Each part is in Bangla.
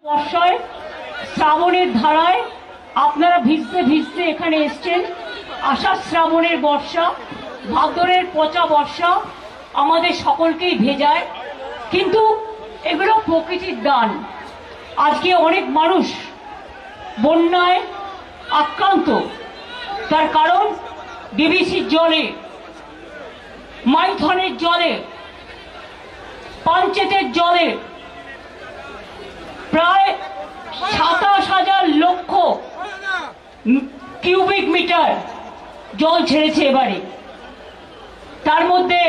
বর্ষায় শ্রাবণের ধারায় আপনারা ভিজতে ভিজতে এখানে এসছেন। আষাঢ় শ্রাবণের বর্ষা, ভাদ্রের পচা বর্ষা আমাদের সকলকেই ভেজায়, কিন্তু এগুলো প্রকৃতির দান। আজকে অনেক মানুষ বন্যায় আক্রান্ত, তার কারণ ডিভিসির জলে, মাইথনের জলে, পাঞ্চেতের জলে প্রায় ২৭,০০০ লক্ষ কিউবিক মিটার জল ছেড়েছে এবারে। তার মধ্যে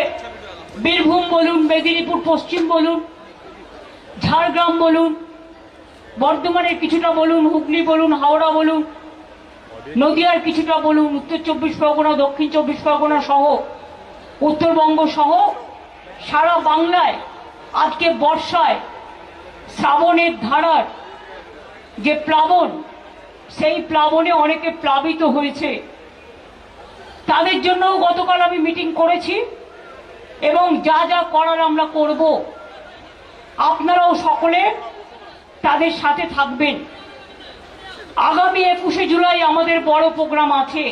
বীরভূম বলুন, মেদিনীপুর পশ্চিম বলুন, ঝাড়গ্রাম বলুন, বর্ধমানের কিছুটা বলুন, হুগলি বলুন, হাওড়া বলুন, নদিয়ার কিছুটা বলুন, উত্তর ২৪ পরগনা, দক্ষিণ ২৪ পরগনা সহ উত্তরবঙ্গ সহ সারা বাংলায় আজকে বর্ষায় শ্রাবণের ধারার যে প্লাবন, সেই প্লাবনে অনেকে প্লাবিত হয়েছে। তাদের জন্যও গতকাল আমি মিটিং করেছি এবং যা যা করার আমরা করব। আপনারাও সকলে তাদের সাথে থাকবেন। আগামী ২১শে জুলাই আমাদের বড় প্রোগ্রাম আছে,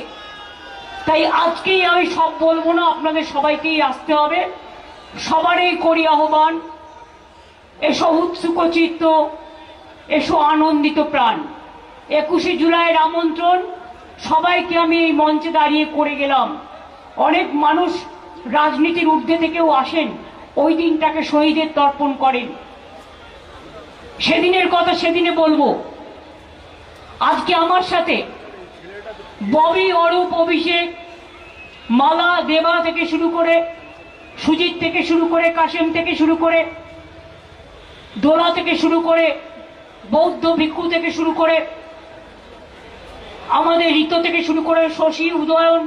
তাই আজকেই আমি সব বলবো না, আপনাদের সবাইকেই আসতে হবে। সবারই করি আহ্বান, এসো উৎসুকচিত্ত, এসো আনন্দিত প্রাণ। ২১শে জুলাইয়ের আমন্ত্রণ সবাইকে আমি এই মঞ্চে দাঁড়িয়ে করে গেলাম। অনেক মানুষ রাজনীতির ঊর্ধ্বে থেকেও আসেন, ওই দিনটাকে শহীদের তর্পণ করেন। সেদিনের কথা সেদিনে বলবো। আজকে আমার সাথে ববি, অরূপ, অভিষেক, মালা, দেবা থেকে শুরু করে, সুজিত থেকে শুরু করে, কাশেম থেকে শুরু করে, দোলা থেকে শুরু করে, বৌদ্ধ ভিক্ষু থেকে শুরু করে, আমাদের ঋত থেকে শুরু করে, শশী, উদয়ন,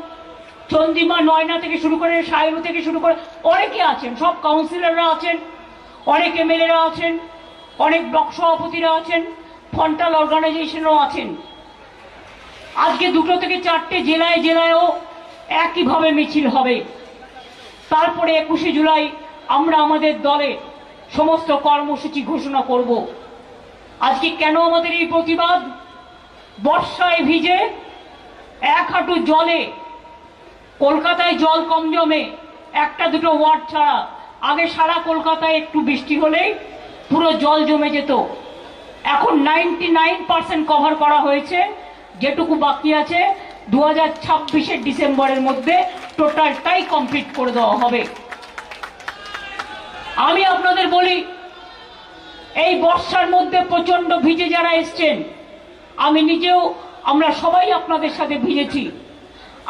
চন্দ্রিমা, নয়না থেকে শুরু করে, সায়রু থেকে শুরু করে অনেকে আছেন, সব কাউন্সিলররা আছেন, অনেক এমএলএরা আছেন, অনেক ব্লক সভাপতিরা আছেন, ফন্টাল অর্গানাইজেশনও আছেন। আজকে ২টো থেকে ৪টে জেলায় জেলায়ও একইভাবে মিছিল হবে। তারপরে ২১শে জুলাই আমরা আমাদের দলে সমস্ত কর্মসূচি ঘোষণা করব। আজকে কেন আমাদের এই প্রতিবাদ? বর্ষায় ভিজে এক হাঁটু জলে, কলকাতায় জল কম জমে, একটা দুটো ওয়ার্ড ছাড়া। আগে সারা কলকাতায় একটু বৃষ্টি হলেই পুরো জল জমে যেত। এখন 99% কভার করা হয়েছে, যেটুকু বাকি আছে 2026-এর ডিসেম্বরের মধ্যে টোটালটাই কমপ্লিট করে দেওয়া হবে। আমি আপনাদের বলি, এই বর্ষার মধ্যে প্রচন্ড ভিজে যারা এসছেন, আমি নিজেও, আমরা সবাই আপনাদের সাথে ভিজেছি।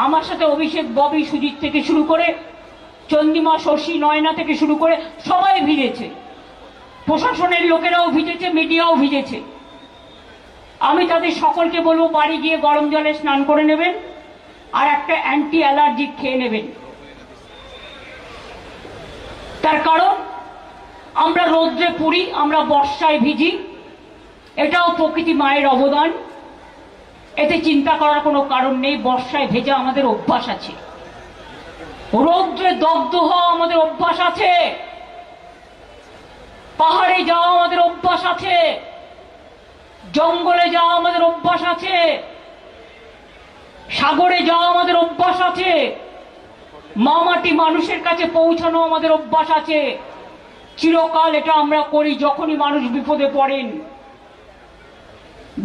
আমার সাথে অভিষেক, ববি, সুজিত থেকে শুরু করে, চন্দ্রিমা, শশী, নয়না থেকে শুরু করে সবাই ভিজেছে। প্রশাসনের লোকেরাও ভিজেছে, মিডিয়াও ভিজেছে। আমি তাদের সকলকে বলবো, বাড়ি গিয়ে গরম জলে স্নান করে নেবেন আর একটা অ্যান্টি অ্যালার্জিক খেয়ে নেবেন। তার কারণ আমরা রৌদ্রে পুড়ি, আমরা বর্ষায় ভিজি, এটাও প্রকৃতি মায়ের অবদান। এতে চিন্তা করার কোনো কারণ নেই। বর্ষায় ভেজা আমাদের অভ্যাস আছে, রৌদ্রে দগ্ধ হওয়া আমাদের অভ্যাস আছে, পাহাড়ে যাওয়া আমাদের অভ্যাস আছে, জঙ্গলে যাওয়া আমাদের অভ্যাস আছে, সাগরে যাওয়া আমাদের অভ্যাস আছে, মামাটি মানুষের কাছে পৌঁছানো আমাদের অভ্যাস আছে। চিরকাল এটা আমরা করি যখনই মানুষ বিপদে পড়েন।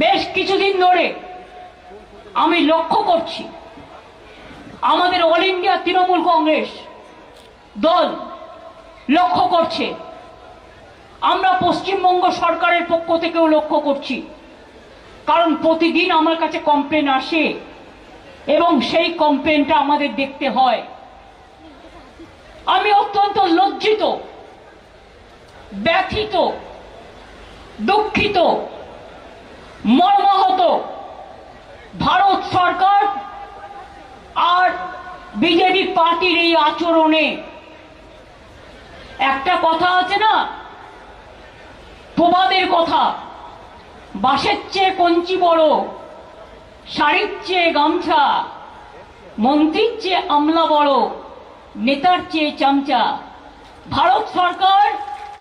বেশ কিছুদিন ধরে আমি লক্ষ্য করছি, আমাদের অল ইন্ডিয়া তৃণমূল কংগ্রেস দল লক্ষ্য করছে, আমরা পশ্চিমবঙ্গ সরকারের পক্ষ থেকেও লক্ষ্য করছি। কারণ প্রতিদিন আমার কাছে কমপ্লেন আসে এবং সেই কমপ্লেনটা আমাদের দেখতে হয়। আমি অত্যন্ত লজ্জিত, ব্যথিত, দুঃখিত, মর্মাহত ভারত সরকার আর বিজেপি পার্টির এই আচরণে। একটা কথা আছে না, প্রবাদের কথা, বাঁশের চেয়ে কঞ্চি বড়, শাড়ির চেয়ে গামছা, মন্ত্রীর চেয়ে আমলা বড়, নেতার চেয়ে চামচা। ভারত সরকার